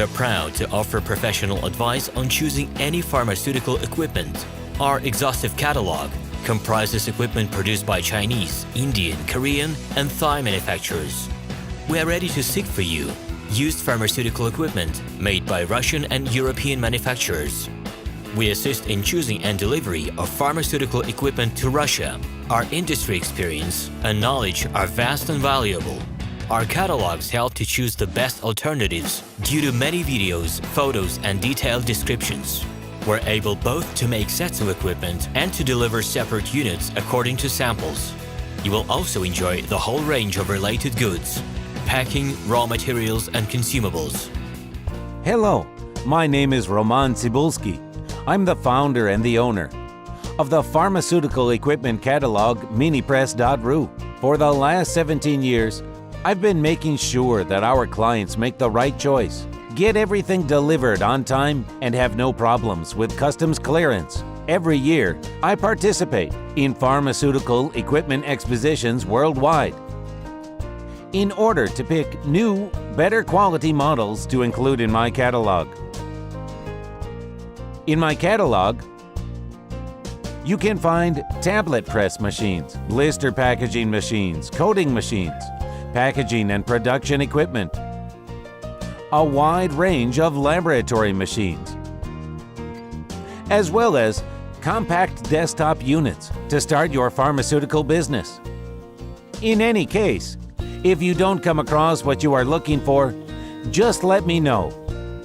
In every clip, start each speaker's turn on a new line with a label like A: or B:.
A: We're proud to offer professional advice on choosing any pharmaceutical equipment. Our exhaustive catalog comprises equipment produced by Chinese, Indian, Korean, and Thai manufacturers. We are ready to seek for you used pharmaceutical equipment made by Russian and European manufacturers. We assist in choosing and delivery of pharmaceutical equipment to Russia. Our industry experience and knowledge are vast and valuable. Our catalogs help to choose the best alternatives due to many videos, photos, and detailed descriptions. We're able both to make sets of equipment and to deliver separate units according to samples. You will also enjoy the whole range of related goods, packing, raw materials, and consumables.
B: Hello, my name is Roman Cybulski. I'm the founder and the owner of the pharmaceutical equipment catalog minipress.ru. For the last 17 years, I've been making sure that our clients make the right choice, get everything delivered on time, and have no problems with customs clearance. Every year, I participate in pharmaceutical equipment expositions worldwide in order to pick new, better quality models to include in my catalog. In my catalog, you can find tablet press machines, blister packaging machines, coating machines, packaging and production equipment, a wide range of laboratory machines, as well as compact desktop units to start your pharmaceutical business. In any case, if you don't come across what you are looking for, just let me know,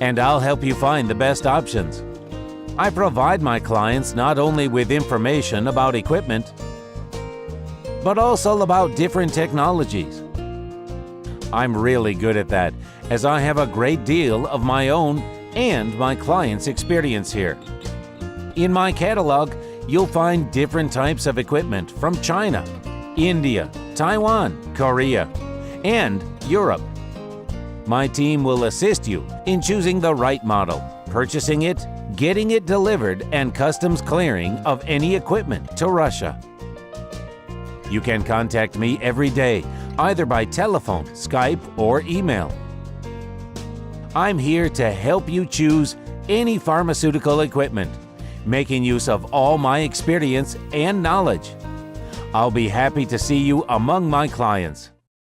B: and I'll help you find the best options. I provide my clients not only with information about equipment, but also about different technologies. I'm really good at that, as I have a great deal of my own and my clients' experience here. In my catalog, you'll find different types of equipment from China, India, Taiwan, Korea, and Europe. My team will assist you in choosing the right model, purchasing it, getting it delivered, and customs clearing of any equipment to Russia. You can contact me every day, either by telephone, Skype, or email. I'm here to help you choose any pharmaceutical equipment, making use of all my experience and knowledge. I'll be happy to see you among my clients.